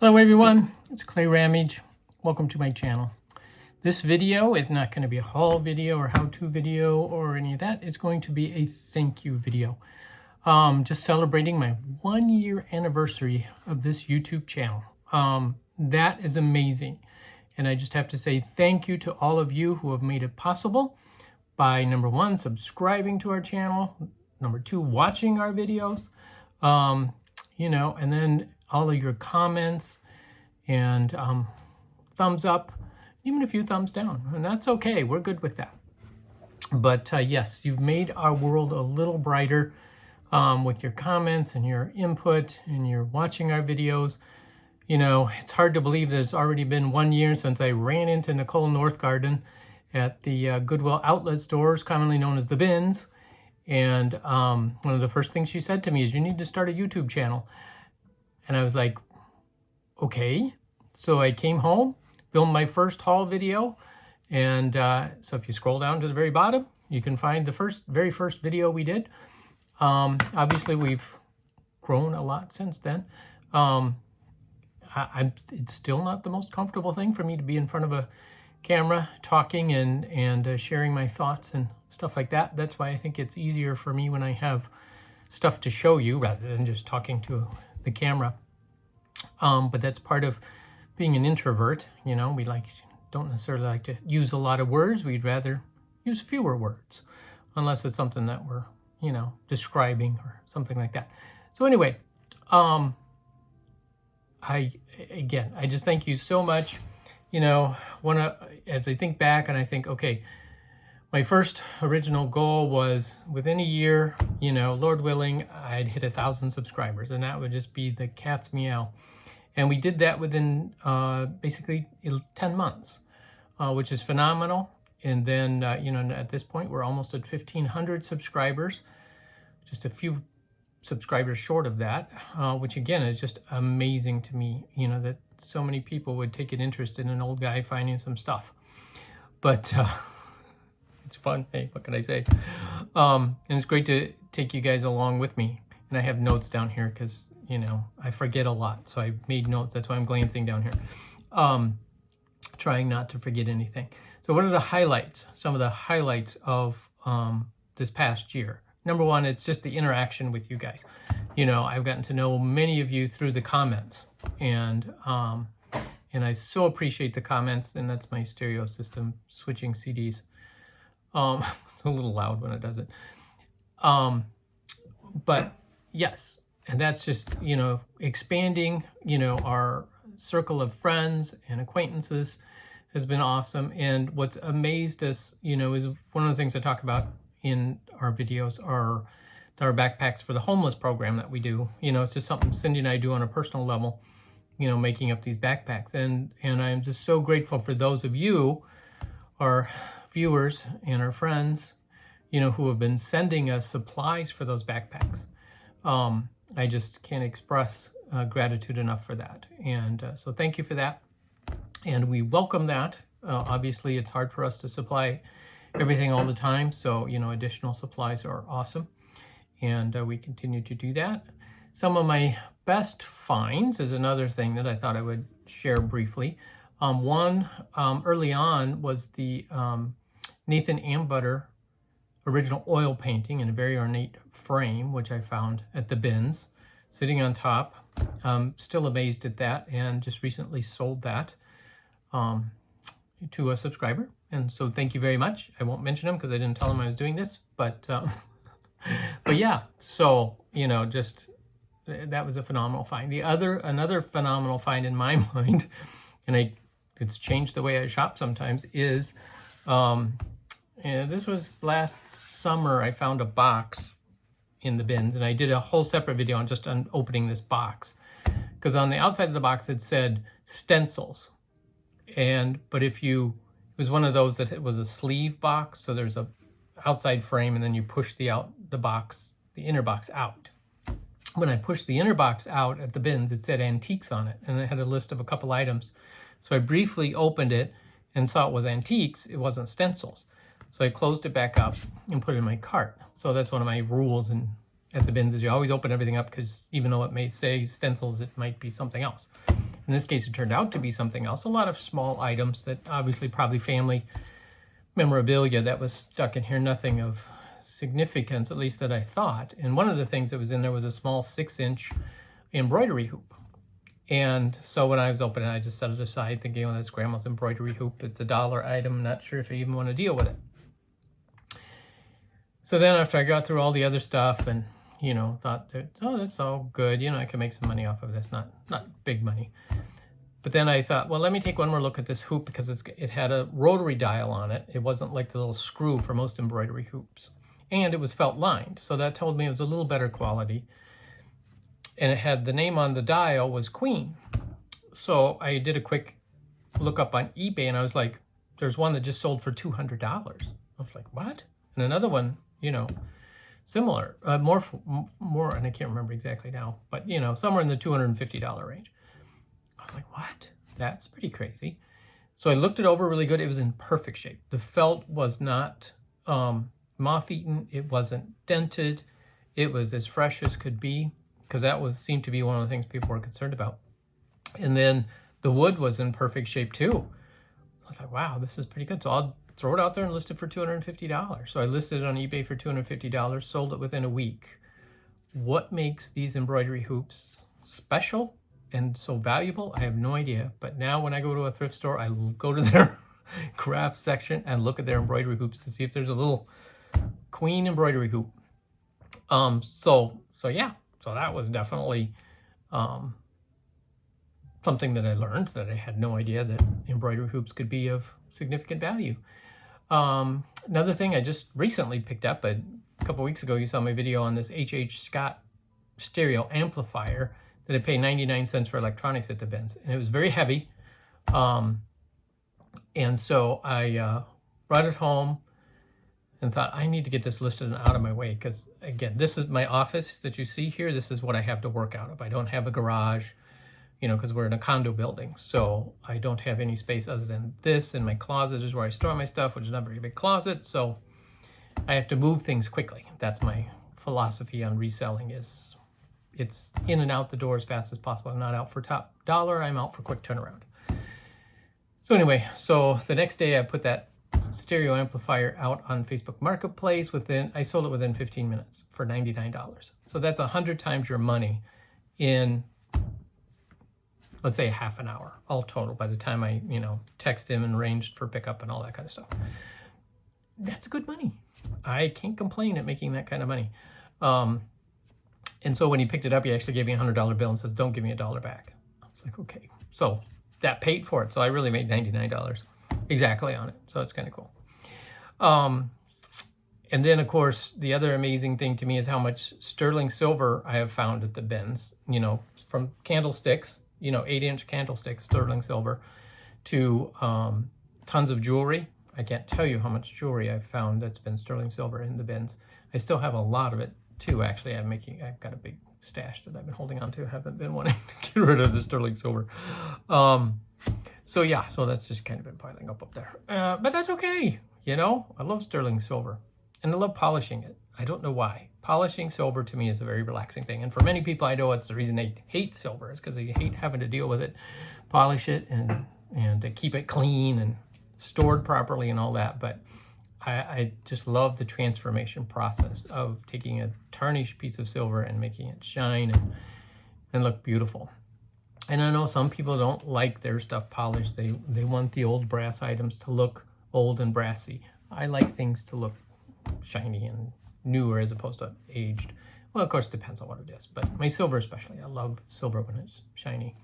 Hello everyone, it's clayrammage. Welcome to my channel. This video is not going to be a haul video or how-to video or any of that. It's going to be a thank you video. Just celebrating my 1-year anniversary of this YouTube channel. That is amazing. And I just have to say thank you to all of you who have made it possible by, number one, subscribing to our channel, number two, watching our videos, and then all of your comments and thumbs up, even a few thumbs down, and that's okay. We're good with that. But yes, you've made our world a little brighter with your comments and your input, and you're watching our videos. You know, it's hard to believe that it's already been 1 year since I ran into Nicole Northgarden at the Goodwill outlet stores, commonly known as the bins. And one of the first things she said to me is, "You need to start a YouTube channel." And I was like, okay. So I came home, filmed my first haul video. And so if you scroll down to the very bottom, you can find the very first video we did. Obviously, we've grown a lot since then. It's still not the most comfortable thing for me to be in front of a camera talking and sharing my thoughts and stuff like that. That's why I think it's easier for me when I have stuff to show you rather than just talking to the camera. But that's part of being an introvert. You know, we don't necessarily like to use a lot of words. We'd rather use fewer words, unless it's something that we're, describing or something like that. So anyway, I just thank you so much. As I think back and I think, okay, my first original goal was within a year, Lord willing, I'd hit 1,000 subscribers, and that would just be the cat's meow. And we did that within basically 10 months, which is phenomenal. And then, at this point, we're almost at 1,500 subscribers, just a few subscribers short of that, which again is just amazing to me, that so many people would take an interest in an old guy finding some stuff. But it's fun. Hey, what can I say? And it's great to take you guys along with me. And I have notes down here because, I forget a lot. So I made notes. That's why I'm glancing down here. Trying not to forget anything. So what are the highlights? Some of the highlights of this past year. Number one, it's just the interaction with you guys. I've gotten to know many of you through the comments. And I so appreciate the comments. And that's my stereo system switching CDs. It's a little loud when it does it. But yes, and that's just, expanding, our circle of friends and acquaintances has been awesome. And what's amazed us, is one of the things I talk about in our videos are our backpacks for the homeless program that we do. It's just something Cindy and I do on a personal level, making up these backpacks. And I'm just so grateful for those of you, our viewers and our friends, who have been sending us supplies for those backpacks. I just can't express gratitude enough for that. And so thank you for that. And we welcome that. Obviously, it's hard for us to supply everything all the time. So, additional supplies are awesome. And we continue to do that. Some of my best finds is another thing that I thought I would share briefly. One early on was the Nathan Ambutter original oil painting in a very ornate frame, which I found at the bins, sitting on top. Still amazed at that, and just recently sold that to a subscriber. And so thank you very much. I won't mention him because I didn't tell him I was doing this, but yeah, so, just that was a phenomenal find. Another phenomenal find in my mind, and it's changed the way I shop sometimes, is and this was last summer. I found a box in the bins, and I did a whole separate video on opening this box, because on the outside of the box it said stencils, but it was one of those that it was a sleeve box, so there's a outside frame and then you push the inner box out. When I pushed the inner box out at the bins, it said antiques on it, and it had a list of a couple items. So I briefly opened it and saw it was antiques. It wasn't stencils. So I closed it back up and put it in my cart. So that's one of my rules at the bins, is you always open everything up, because even though it may say stencils, it might be something else. In this case, it turned out to be something else. A lot of small items that obviously probably family memorabilia that was stuck in here. Nothing of significance, at least that I thought. And one of the things that was in there was a small 6-inch embroidery hoop. And so when I was opening it, I just set it aside thinking, oh, that's grandma's embroidery hoop. It's a $1 item. I'm not sure if I even want to deal with it. So then after I got through all the other stuff and, you know, thought that, oh, that's all good. You know, I can make some money off of this. Not big money. But then I thought, well, let me take one more look at this hoop because it had a rotary dial on it. It wasn't like the little screw for most embroidery hoops. And it was felt lined. So that told me it was a little better quality. And it had the name on the dial was Queen. So I did a quick look up on eBay and I was like, there's one that just sold for $200. I was like, what? And another one, you know, similar, more, and I can't remember exactly now, but you know, somewhere in the $250 range. I was like, what? That's pretty crazy. So I looked it over really good. It was in perfect shape. The felt was not moth-eaten. It wasn't dented. It was as fresh as could be, because that seemed to be one of the things people were concerned about. And then the wood was in perfect shape too. I was like, wow, this is pretty good. So I'll throw it out there and list it for $250. So I listed it on eBay for $250, sold it within a week. What makes these embroidery hoops special and so valuable? I have no idea. But now when I go to a thrift store, I go to their craft section and look at their embroidery hoops to see if there's a little Queen embroidery hoop. So yeah, so that was definitely something that I learned, that I had no idea that embroidery hoops could be of significant value. Another thing I just recently picked up, a couple weeks ago, you saw my video on this H.H. Scott stereo amplifier that I paid 99 cents for electronics at the bins. And it was very heavy. And so I brought it home and thought, I need to get this listed and out of my way. Because again, this is my office that you see here. This is what I have to work out of. I don't have a garage, you know, because we're in a condo building. So I don't have any space other than this, and my closet is where I store my stuff, which is not a very big closet. So I have to move things quickly. That's my philosophy on reselling, is it's in and out the door as fast as possible. I'm not out for top dollar. I'm out for quick turnaround. So anyway, so the next day I put that stereo amplifier out on Facebook Marketplace. I sold it within 15 minutes for $99. So that's 100 times your money in, let's say, half an hour, all total, by the time I, you know, text him and arranged for pickup and all that kind of stuff. That's good money. I can't complain at making that kind of money. And so when he picked it up, he actually gave me a $100 bill and says, don't give me $1 back. I was like, okay. So that paid for it. So I really made $99 exactly on it. So it's kind of cool. And then, of course, the other amazing thing to me is how much sterling silver I have found at the bins, you know, from candlesticks, you know, 8-inch candlesticks, sterling silver, to tons of jewelry. I can't tell you how much jewelry I've found that's been sterling silver in the bins. I still have a lot of it too. Actually, I've got a big stash that I've been holding on to. I haven't been wanting to get rid of the sterling silver. So yeah, so that's just kind of been piling up there. But that's okay. You know, I love sterling silver and I love polishing it. I don't know why. Polishing silver to me is a very relaxing thing. And for many people, I know it's the reason they hate silver, is because they hate having to deal with it, polish it, and to keep it clean and stored properly and all that. But I just love the transformation process of taking a tarnished piece of silver and making it shine and look beautiful. And I know some people don't like their stuff polished. They want the old brass items to look old and brassy. I like things to look shiny and newer as opposed to aged. Well, of course, it depends on what it is, but my silver especially. I love silver when it's shiny.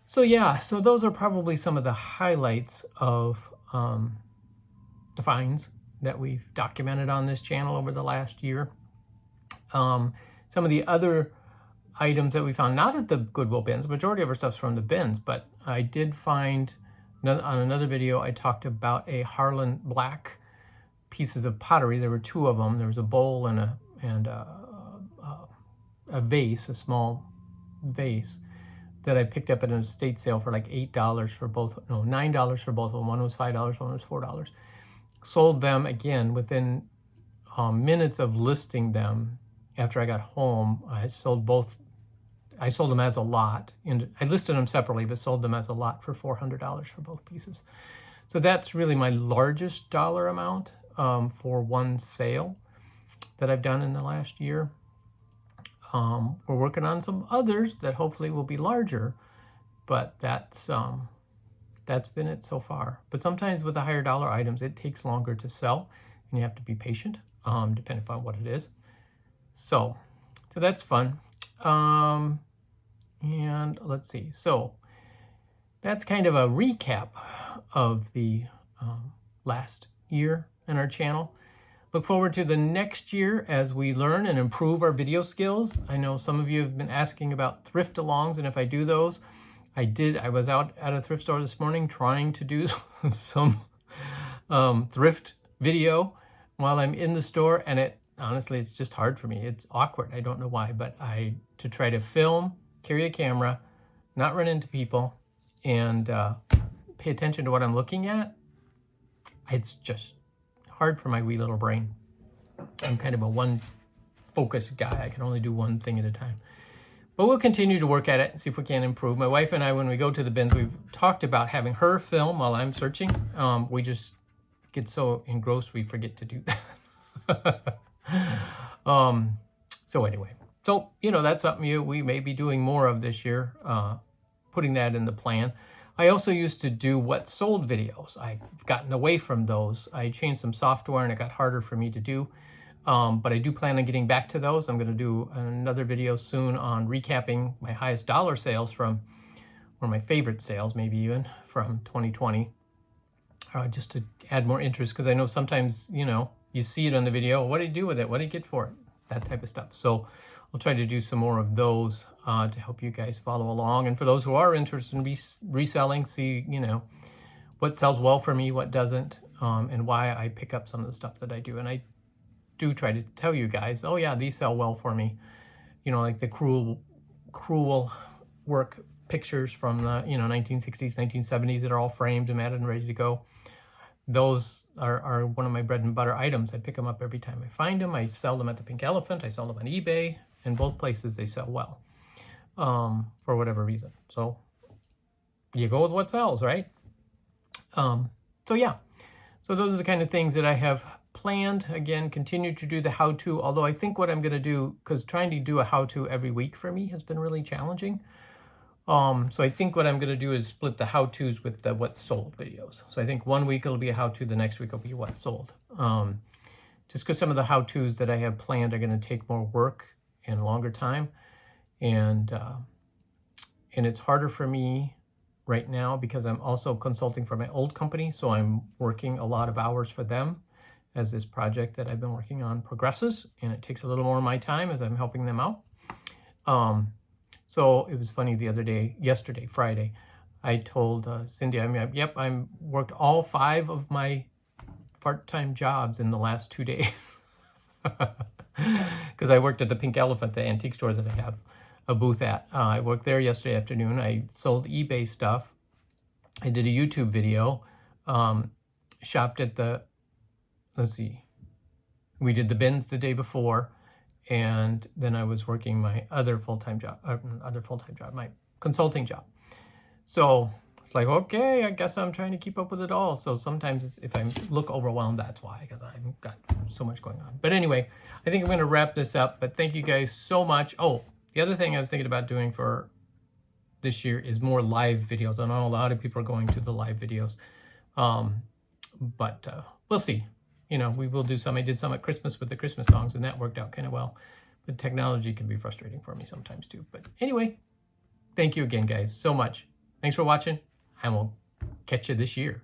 So yeah, so those are probably some of the highlights of the finds that we've documented on this channel over the last year. Some of the other items that we found, not at the Goodwill bins, the majority of our stuff's from the bins, but I did find, on another video, I talked about a Harlan Black pieces of pottery. There were two of them. There was a bowl and a vase, a small vase, that I picked up at an estate sale for like $8 for both, no, $9 for both of them. One was $5, one was $4. Sold them again within minutes of listing them. After I got home, I sold both. I sold them as a lot. And I listed them separately, but sold them as a lot for $400 for both pieces. So that's really my largest dollar amount for one sale that I've done in the last year. We're working on some others that hopefully will be larger, but that's been it so far. But sometimes with the higher dollar items, it takes longer to sell, and you have to be patient, depending upon what it is. So that's fun. And let's see. So that's kind of a recap of the last year in our channel. Look forward to the next year as we learn and improve our video skills. I know some of you have been asking about thrift alongs, and if I do those, I was out at a thrift store this morning trying to do some thrift video while I'm in the store, and honestly, it's just hard for me. It's awkward. I don't know why, but to try to film, carry a camera, not run into people, and pay attention to what I'm looking at, it's just hard for my wee little brain. I'm kind of a one-focused guy. I can only do one thing at a time. But we'll continue to work at it and see if we can improve. My wife and I, when we go to the bins, we've talked about having her film while I'm searching. We just get so engrossed we forget to do that. So anyway, that's something we may be doing more of this year, putting that in the plan. I also used to do what sold videos. I've gotten away from those. I changed some software and it got harder for me to do. But I do plan on getting back to those. I'm going to do another video soon on recapping my highest dollar sales or my favorite sales, maybe even from 2020, just to add more interest. Because I know sometimes, you see it on the video. What do you do with it? What do you get for it? That type of stuff. So I'll try to do some more of those to help you guys follow along. And for those who are interested in reselling, see, what sells well for me, what doesn't, and why I pick up some of the stuff that I do. And I do try to tell you guys, oh yeah, these sell well for me. Like the cruel work pictures from the 1960s, 1970s that are all framed and matted and ready to go. Those are one of my bread and butter items. I pick them up every time I find them. I sell them at the Pink Elephant. I sell them on eBay. In both places, they sell well for whatever reason. So you go with what sells, right? So yeah. So those are the kind of things that I have planned. Again, continue to do the how-to, although I think what I'm going to do, because trying to do a how-to every week for me has been really challenging. So I think what I'm going to do is split the how-tos with the what sold videos. So I think one week it'll be a how-to, the next week will be what sold. Just because some of the how-tos that I have planned are going to take more work and longer time. And it's harder for me right now because I'm also consulting for my old company. So I'm working a lot of hours for them as this project that I've been working on progresses, and it takes a little more of my time as I'm helping them out. So it was funny the other day, yesterday, Friday, I told Cindy, I'm worked all 5 of my part-time jobs in the last 2 days. Because I worked at the Pink Elephant, the antique store that I have a booth at. I worked there yesterday afternoon. I sold eBay stuff. I did a YouTube video, shopped at the, we did the bins the day before, and then I was working my other full-time job, my consulting job. So it's like, okay, I guess I'm trying to keep up with it all. So sometimes if I look overwhelmed, that's why, because I've got so much going on. But anyway, I think I'm going to wrap this up. But thank you guys so much. Oh, the other thing I was thinking about doing for this year is more live videos. I know a lot of people are going to the live videos, but we'll see. We will do some. I did some at Christmas with the Christmas songs, and that worked out kind of well. But technology can be frustrating for me sometimes too. But anyway, thank you again, guys, so much. Thanks for watching, and we'll catch you this year.